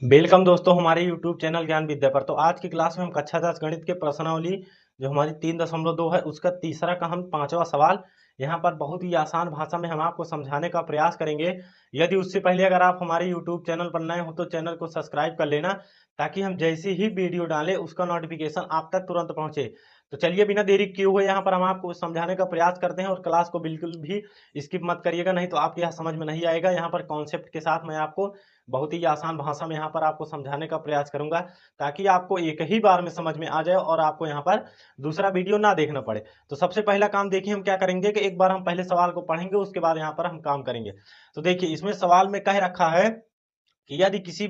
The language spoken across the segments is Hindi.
वेलकम दोस्तों हमारे YouTube चैनल ज्ञान विद्या पर। तो आज की क्लास में हम कक्षा 10 गणित के प्रश्नावली जो हमारी 3.2 है उसका तीसरा का हम पांचवा सवाल यहाँ पर बहुत ही आसान भाषा में हम आपको समझाने का प्रयास करेंगे। यदि उससे पहले अगर आप हमारे YouTube चैनल पर नए हो तो चैनल को सब्सक्राइब कर लेना, ताकि हम जैसे ही वीडियो डालें उसका नोटिफिकेशन आप तक तुरंत पहुंचे। तो चलिए बिना देरी किए हुए यहाँ पर हम आपको समझाने का प्रयास करते हैं, और क्लास को बिल्कुल भी स्किप मत करिएगा, नहीं तो आपके यहाँ समझ में नहीं आएगा। यहाँ पर कॉन्सेप्ट के साथ मैं आपको बहुत ही आसान भाषा में यहाँ पर आपको समझाने का प्रयास करूंगा, ताकि आपको एक ही बार में समझ में आ जाए और आपको यहाँ पर दूसरा वीडियो ना देखना पड़े। तो सबसे पहला काम देखिए हम क्या करेंगे कि एक बार हम पहले सवाल को पढ़ेंगे, उसके बाद यहाँ पर हम काम करेंगे। तो देखिए इसमें सवाल में कह रखा है कि यदि किसी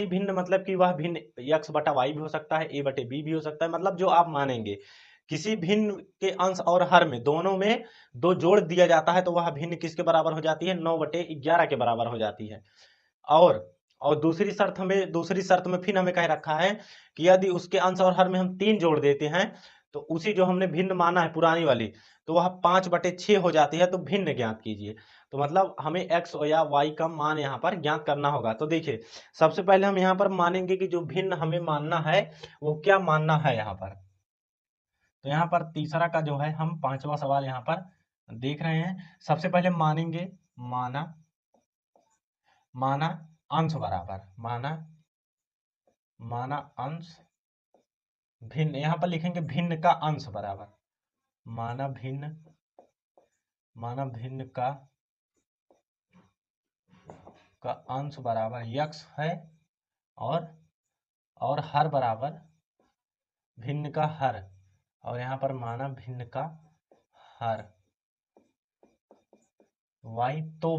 भिन्न मतलब कि वह भिन्न x बटा वाई भी हो सकता है, a बटे बी भी हो सकता है, मतलब जो आप मानेंगे। किसी भिन्न के अंश और हर में दोनों में दो जोड़ दिया जाता है तो वह भिन्न किसके बराबर हो जाती है? 9/11 के बराबर हो जाती है। और और दूसरी शर्त में फिर हमें कह रखा है कि यदि उसके अंश और हर में हम 3 जोड़ देते हैं तो उसी जो हमने भिन्न माना है पुरानी वाली, तो वह 5/6 हो जाती है। तो भिन्न ज्ञात कीजिए। तो मतलब हमें x या y का मान यहाँ पर ज्ञात करना होगा। तो देखिए सबसे पहले हम यहाँ पर मानेंगे कि जो भिन्न हमें मानना है वो क्या मानना है यहाँ पर। तो यहाँ पर तीसरा का जो है हम पांचवा सवाल यहाँ पर देख रहे हैं। सबसे पहले मानेंगे माना माना अंश बराबर माना माना अंश भिन्न, यहां पर लिखेंगे भिन्न का अंश बराबर माना भिन्न माना भिन्न का अंश बराबर यक्स है, और हर बराबर भिन्न का हर, और यहाँ पर माना भिन्न का हर वाई तो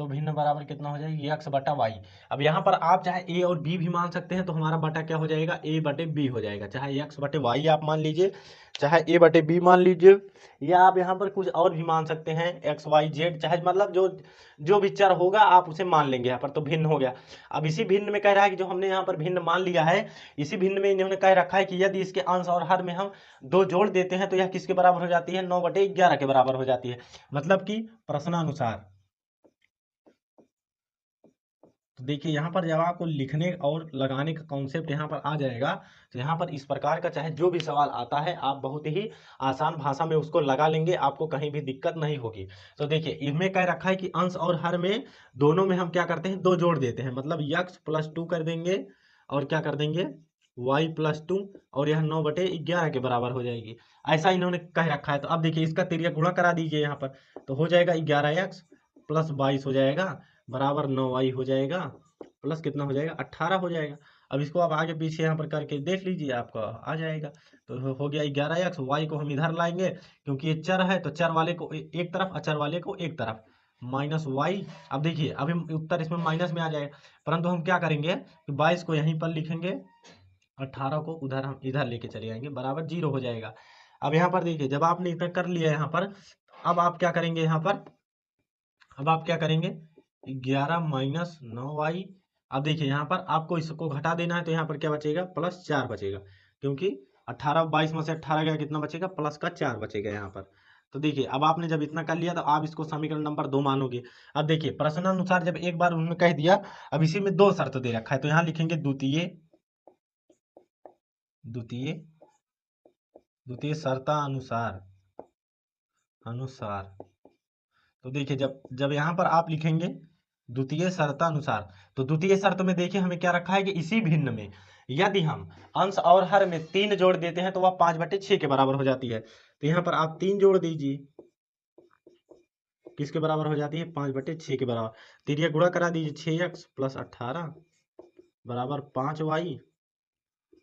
भिन्न बराबर कितना हो जाएगा? एक्स बटा वाई। अब यहाँ पर आप चाहे ए और बी भी मान सकते हैं, तो हमारा बटा क्या हो जाएगा? ए बटे बी हो जाएगा। चाहे एक्स बटे वाई आप मान लीजिए, चाहे ए बटे बी मान लीजिए, या आप यहाँ पर कुछ और भी मान सकते हैं, एक्स वाई जेड, चाहे मतलब जो जो भी चर होगा आप उसे मान लेंगे। यहाँ पर तो भिन्न हो गया। अब इसी भिन्न में कह रहा है कि जो हमने यहाँ पर भिन्न मान लिया है, इसी भिन्न में इन्होंने कह रखा है कि यदि इसके अंश और हर में हम दो जोड़ देते हैं तो यह किसके बराबर हो जाती है? 9/11 के बराबर हो जाती है। मतलब कि प्रश्नानुसार। तो देखिए यहाँ पर जब आपको लिखने और लगाने का कॉन्सेप्ट यहाँ पर आ जाएगा, तो यहाँ पर इस प्रकार का चाहे जो भी सवाल आता है आप बहुत ही आसान भाषा में उसको लगा लेंगे, आपको कहीं भी दिक्कत नहीं होगी। तो देखिए इनमें कह रखा है कि अंश और हर में दोनों में हम क्या करते हैं? दो जोड़ देते हैं, मतलब x+2 कर देंगे, और क्या कर देंगे? y+2, और यह 9/11 के बराबर हो जाएगी। ऐसा इन्होंने कह रखा है। तो अब देखिए इसका तिर्यक गुणा करा दीजिए यहाँ पर, तो हो जाएगा 11x प्लस 22 हो जाएगा बराबर 9y हो जाएगा, प्लस कितना हो जाएगा? 18 हो जाएगा। अब इसको आप आगे पीछे यहाँ पर करके देख लीजिए, आपका आ जाएगा। तो हो गया 11x, वाई को हम इधर लाएंगे क्योंकि ये चर है, तो चर वाले को एक तरफ, अचर वाले को एक तरफ, माइनस वाई। अब देखिए अभी उत्तर इसमें माइनस में आ जाएगा, परंतु हम क्या करेंगे कि 22 को यहीं पर लिखेंगे, 18 को उधर हम इधर लेके चले जाएंगे, बराबर 0 हो जाएगा। अब यहाँ पर देखिए जब आपने इतना कर लिया यहाँ पर, अब आप क्या करेंगे यहाँ पर? अब आप क्या करेंगे? 11 - 9y। अब देखिए यहाँ पर आपको इसको घटा देना है, तो यहाँ पर क्या बचेगा? +4 बचेगा, क्योंकि 18 22 में से 18 गया, कितना बचेगा? प्लस का 4 बचेगा यहाँ पर। तो देखिए अब आपने जब इतना कर लिया तो आप इसको समीकरण नंबर 2 मानोगे। अब देखिए प्रश्नानुसार जब एक बार उन्होंने कह दिया, अब इसी में दो शर्त दे रखा है, तो यहाँ लिखेंगे द्वितीय द्वितीय द्वितीय शर्तानुसार अनुसार। तो देखिए जब जब यहाँ पर आप लिखेंगे द्वितीय शर्तानुसार, तो द्वितीय शर्त में देखिए हमें क्या रखा है कि इसी भिन्न में यदि हम अंश और हर में 3 जोड़ देते हैं तो वह 5/6 के बराबर हो जाती है। तो यहाँ पर आप 3 जोड़ दीजिए, किसके बराबर हो जाती है? 5/6 के बराबर। तिर्यक गुणा करा दीजिए, 6x प्लस 18 बराबर 5y,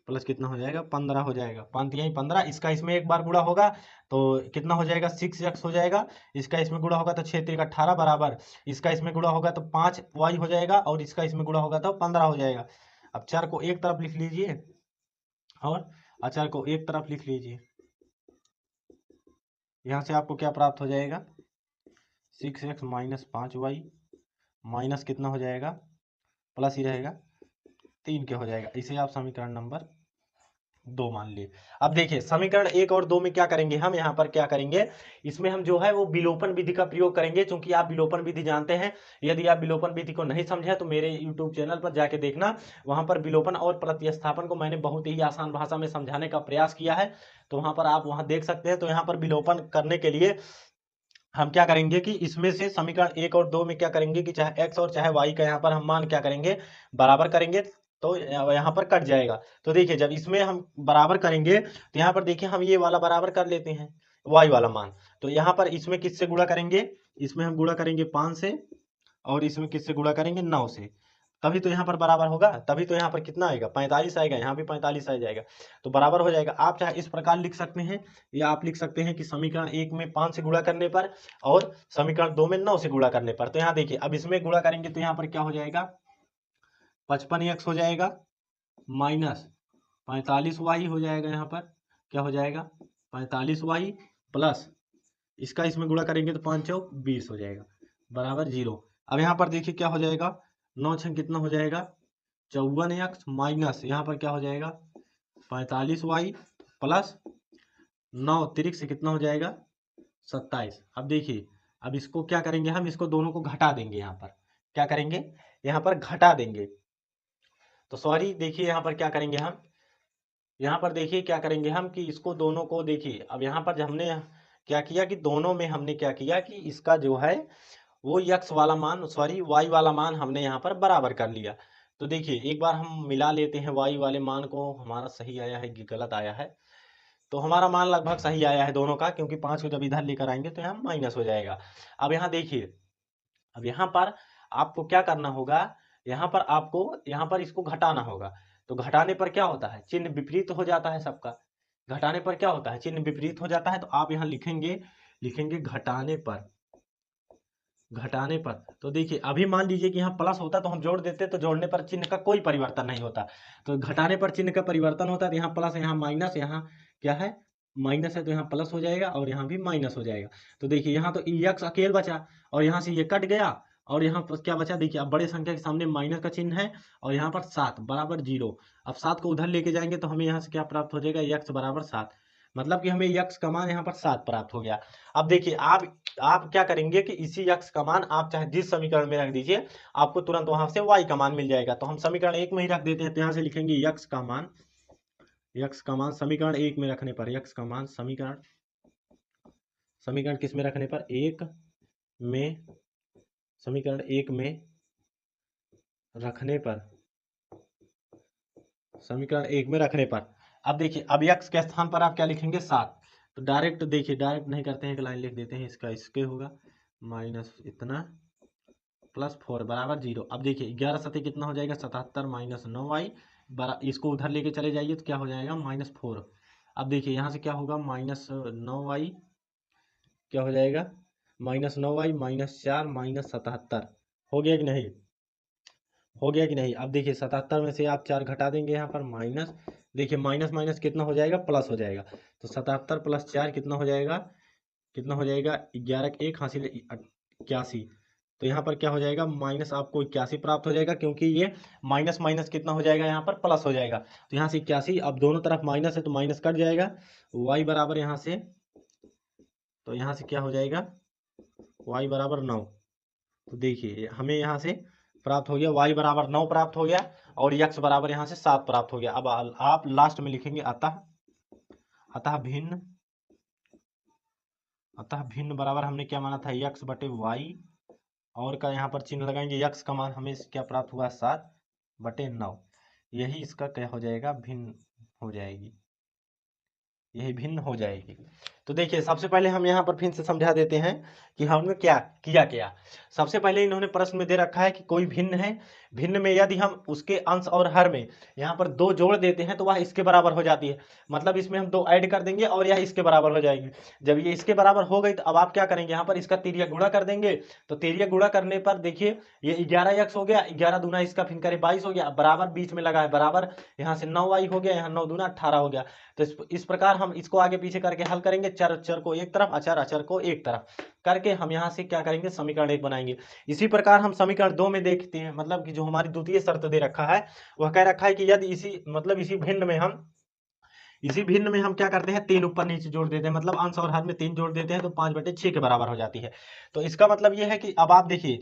प्लस कितना हो जाएगा? 15 हो जाएगा। 5×3 = 15, इसका इसमें एक बार गुणा होगा तो कितना हो जाएगा? 6x हो जाएगा। इसका इसमें गुणा होगा तो 6×3 = 18 बराबर, इसका इसमें गुणा होगा तो 5y हो जाएगा, और इसका इसमें गुणा होगा तो 15 हो जाएगा। अब चर को एक तरफ लिख लीजिए और अचर को एक तरफ लिख लीजिए। यहाँ से आपको क्या प्राप्त हो जाएगा? 6x - 5y माइनस कितना हो जाएगा? प्लस ही रहेगा, 3 के हो जाएगा। इसे आप समीकरण नंबर 2 मान लिए। अब देखिए समीकरण 1 और 2 में क्या करेंगे, हम यहाँ पर क्या करेंगे, इसमें हम जो है वो विलोपन विधि का प्रयोग करेंगे, क्योंकि आप विलोपन विधि जानते हैं। यदि आप विलोपन विधि को नहीं समझे तो मेरे यूट्यूब चैनल पर जाके देखना, वहां पर विलोपन और प्रतिस्थापन को मैंने बहुत ही आसान भाषा में समझाने का प्रयास किया है, तो वहां पर आप वहां देख सकते हैं। तो यहाँ पर विलोपन करने के लिए हम क्या करेंगे कि इसमें से समीकरण 1 और 2 में क्या करेंगे कि चाहे x और चाहे y का यहाँ पर हम मान क्या करेंगे, बराबर करेंगे, तो यहाँ पर कट जाएगा। तो देखिए जब इसमें हम बराबर करेंगे तो यहाँ पर देखिए हम ये वाला बराबर कर लेते हैं y वाला मान, तो यहाँ पर इसमें किससे गुणा करेंगे, इसमें हम गुणा करेंगे 5 से, और इसमें किससे गुणा करेंगे 9 से, तभी तो यहाँ पर बराबर होगा, तभी तो यहाँ पर कितना आएगा 45 आएगा, यहाँ भी 45 आ जाएगा, तो बराबर हो जाएगा। आप चाहे इस प्रकार लिख सकते हैं, या आप लिख सकते हैं कि समीकरण 1 में 5 से गुणा करने पर और समीकरण 2 में 9 से गुणा करने पर। तो यहाँ देखिए अब इसमें गुणा करेंगे तो यहाँ पर क्या हो जाएगा, 55x हो जाएगा माइनस 45y हो जाएगा, यहाँ पर क्या हो जाएगा 45y प्लस इसका इसमें गुणा करेंगे तो 5 चौक 20 हो जाएगा बराबर 0। अब यहाँ पर देखिए क्या हो जाएगा, 9 छंग कितना हो जाएगा 54x माइनस यहाँ पर क्या हो जाएगा 45y प्लस 9 तिरिक से कितना हो जाएगा 27। अब देखिए अब इसको क्या करेंगे, हम इसको दोनों को घटा देंगे, यहाँ पर क्या करेंगे, यहाँ पर घटा देंगे, तो सॉरी देखिए यहाँ पर क्या करेंगे हम, यहाँ पर देखिए क्या करेंगे हम कि इसको दोनों को देखिए, अब यहाँ पर हमने क्या किया कि दोनों में हमने क्या किया कि इसका जो है वो x वाला मान सॉरी y वाला मान हमने यहाँ पर बराबर कर लिया। तो देखिए एक बार हम मिला लेते हैं y वाले मान को, हमारा सही आया है कि गलत आया है, तो हमारा मान लगभग सही आया है दोनों का, क्योंकि 5 को जब इधर लेकर आएंगे तो यहाँ माइनस हो जाएगा। अब यहाँ देखिए, अब यहाँ पर आपको क्या करना होगा, यहाँ पर आपको यहाँ पर इसको घटाना होगा, तो घटाने पर क्या होता है चिन्ह विपरीत हो जाता है सबका, घटाने पर क्या होता है चिन्ह विपरीत हो जाता है, तो आप यहाँ लिखेंगे, लिखेंगे घटाने पर, घटाने पर। तो देखिए अभी मान लीजिए कि यहाँ प्लस होता तो हम जोड़ देते, तो जोड़ने पर चिन्ह का कोई परिवर्तन नहीं होता, तो घटाने पर चिन्ह का परिवर्तन होता है, तो यहाँ प्लस यहाँ माइनस, यहाँ क्या है माइनस है, तो यहाँ प्लस हो जाएगा और यहाँ भी माइनस हो जाएगा। तो देखिए यहाँ तो एक्स अकेले बचा और यहाँ से ये कट गया, और यहाँ पर क्या बचा देखिए, अब बड़े संख्या के सामने माइनस का चिन्ह है और यहाँ पर 7 बराबर 0। अब 7 को उधर लेके जाएंगे तो हमें यहाँ से क्या प्राप्त हो जाएगा, एक्स बराबर 7, मतलब कि हमें यक्स का मान यहाँ पर 7 प्राप्त हो गया। अब देखिए आप क्या करेंगे कि इसी यक्स का मान आप चाहे जिस समीकरण में रख दीजिए, आपको तुरंत वहां से y का मान मिल जाएगा। तो हम समीकरण 1 में ही रख देते हैं, तो यहाँ से लिखेंगे यक्स का मान, यक्स का मान समीकरण 1 में रखने पर, यक्स का मान समीकरण समीकरण किस में रखने पर 1 में, समीकरण 1 में रखने पर, समीकरण 1 में रखने पर। अब देखिए अब x के स्थान पर आप क्या लिखेंगे 7, तो डायरेक्ट देखिए, डायरेक्ट नहीं करते हैं, एक लाइन लिख देते हैं, इसका इसके होगा माइनस इतना प्लस 4 बराबर 0। अब देखिए 11 सतह कितना हो जाएगा 77 माइनस 9y, इसको उधर लेके चले जाइए तो क्या हो जाएगा -4। अब देखिए यहाँ से क्या होगा -9y, क्या हो जाएगा -9y -4 -77, हो गया कि नहीं, हो गया कि नहीं। अब देखिए 77 में से आप 4 घटा देंगे, यहाँ पर माइनस, देखिए माइनस माइनस कितना हो जाएगा प्लस हो जाएगा, तो 77 प्लस 4 कितना हो जाएगा, कितना हो जाएगा 11 1 हासिल 81, तो यहाँ पर क्या हो जाएगा माइनस आपको 81 प्राप्त हो जाएगा, क्योंकि ये माइनस माइनस कितना हो जाएगा यहाँ पर प्लस हो जाएगा, तो यहाँ से 81, अब दोनों तरफ माइनस है तो माइनस कट जाएगा, y बराबर यहाँ से, तो यहाँ से क्या हो जाएगा y बराबर 9। तो देखिए हमें यहाँ से प्राप्त हो गया y बराबर 9 प्राप्त हो गया, और x बराबर यहाँ से 7 प्राप्त हो गया। अब आप लास्ट में लिखेंगे अतः, अतः भिन्न, अतः भिन्न बराबर हमने क्या माना था x बटे y, और का यहाँ पर चिन्ह लगाएंगे, x का मान हमें क्या प्राप्त हुआ 7 बटे 9, यही इसका क्या हो जाएगा भिन्न हो जाएगी, यही भिन्न हो जाएगी। तो देखिए सबसे पहले हम यहाँ पर फिर से समझा देते हैं कि हमने क्या किया। सबसे पहले इन्होंने प्रश्न में दे रखा है कि कोई भिन्न है, भिन्न में यदि हम उसके अंश और हर में यहाँ पर 2 जोड़ देते हैं तो वह इसके बराबर हो जाती है, मतलब इसमें हम 2 ऐड कर देंगे और यह इसके बराबर हो जाएगी। जब ये इसके बराबर हो गई तो अब आप क्या करेंगे, यहाँ पर इसका तिर्यक गुणा कर देंगे, तो तिर्यक गुणा करने पर देखिए ये 11x हो गया, 11 दूना इसका फिर करे 22 हो गया, बराबर बीच में लगा है बराबर, यहाँ से 9y हो गया, यहाँ 9 दूना 18 हो गया। तो इस प्रकार हम इसको आगे पीछे करके हल करेंगे, चर को एक तरफ, अचर को एक तरफ करके हम यहाँ से क्या करेंगे समीकरण 1 बनाएंगे। इसी प्रकार हम समीकरण 2 में देखते हैं, मतलब कि जो हमारी द्वितीय शर्त दे रखा है, वह कह रखा है कि यदि इसी मतलब इसी भिन्न में हम इसी भिन्न में हम क्या करते हैं, 3 ऊपर नीचे जोड़ देते हैं, मतलब अंश और हर में 3 जोड़ देते हैं तो 5/6 के बराबर हो जाती है। तो इसका मतलब ये है कि अब आप देखिए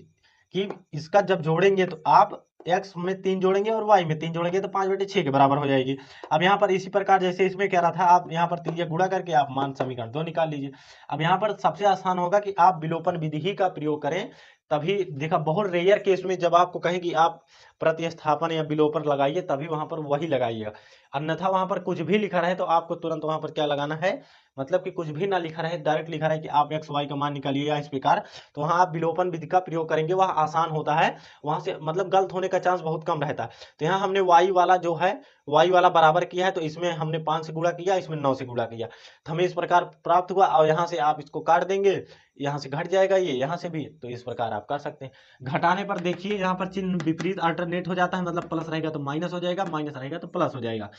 कि इसका जब जोड़ेंगे तो आप x में 3 जोड़ेंगे और y में 3 जोड़ेंगे तो 5/6 के बराबर हो जाएगी। अब यहाँ पर इसी प्रकार जैसे इसमें क्या रहा था, आप यहाँ पर 3 गुणा करके आप मान समीकरण 2 निकाल लीजिए। अब यहाँ पर सबसे आसान होगा कि आप विलोपन विधि ही का प्रयोग करें, तभी देखा बहुत रेयर केस में जब आपको कहें कि आप प्रतिस्थापन या विलोपन लगाइए तभी वहां पर वही लगाइएगा, अन्यथा वहां पर कुछ भी लिखा रहे तो आपको तुरंत वहां पर क्या लगाना है, मतलब कि कुछ भी ना लिखा रहे, डायरेक्ट लिखा रहे कि आप एक्स वाई का मान निकालिए या इस प्रकार, तो वहां आप विलोपन विधि का प्रयोग करेंगे, वह आसान होता है, वहां से मतलब गलत होने का चांस बहुत कम रहता है। तो यहाँ हमने वाई वाला जो है, वाई वाला बराबर किया है तो इसमें हमने 5 से गुणा किया, इसमें 9 से गुणा किया, तो हमें इस प्रकार प्राप्त हुआ। और यहाँ से आप इसको काट देंगे, यहाँ से घट जाएगा ये, यहाँ से भी, तो इस प्रकार आप कर सकते हैं। घटाने पर देखिए यहाँ पर चिन्ह विपरीत अल्टरनेट हो जाता है, मतलब प्लस रहेगा तो माइनस हो जाएगा, माइनस रहेगा तो प्लस हो जाएगा।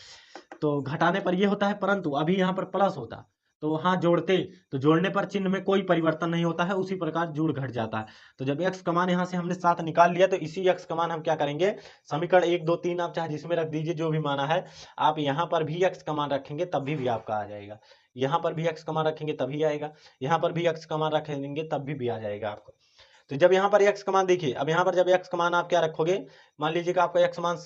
तो घटाने पर ये होता है, परंतु अभी यहाँ पर प्लस होता तो वहां जोड़ते, तो जोड़ने पर चिन्ह में कोई परिवर्तन नहीं होता है, उसी प्रकार जुड़ घट जाता है। तो जब x का मान यहाँ से हमने 7 निकाल लिया तो इसी x का मान हम क्या करेंगे, समीकरण 1 2 3 आप चाहे जिसमें रख दीजिए, जो भी माना है, आप यहाँ पर भी x का मान रखेंगे तब भी आपका आ जाएगा, यहाँ पर भी x का मान रखेंगे तभी आएगा, यहाँ पर भी x का मान रखेंगे तब भी आ जाएगा आपको। तो जब यहाँ पर x का मान देखिए, अब यहाँ पर जब x का मान आप क्या रखोगे, मान लीजिएगा आपका x मान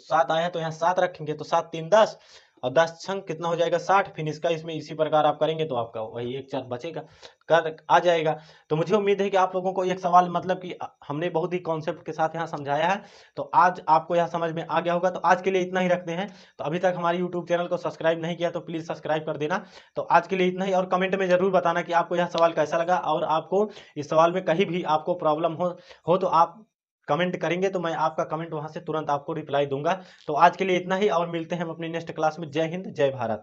7 आया है तो यहाँ 7 रखेंगे, तो 7 3 10 और 10 छंग कितना हो जाएगा 60, फिर इसका इसमें इसी प्रकार आप करेंगे तो आपका वही एक 4 बचेगा, कर आ जाएगा। तो मुझे उम्मीद है कि आप लोगों को एक सवाल, मतलब कि हमने बहुत ही कॉन्सेप्ट के साथ यहाँ समझाया है, तो आज आपको यह समझ में आ गया होगा। तो आज के लिए इतना ही रखते हैं। तो अभी तक हमारे यूट्यूब चैनल को सब्सक्राइब नहीं किया तो प्लीज़ सब्सक्राइब कर देना। तो आज के लिए इतना ही, और कमेंट में जरूर बताना कि आपको यह सवाल कैसा लगा, और आपको इस सवाल में कहीं भी आपको प्रॉब्लम हो तो आप कमेंट करेंगे तो मैं आपका कमेंट वहां से तुरंत आपको रिप्लाई दूंगा। तो आज के लिए इतना ही, और मिलते हैं हम अपनी नेक्स्ट क्लास में। जय हिंद, जय भारत।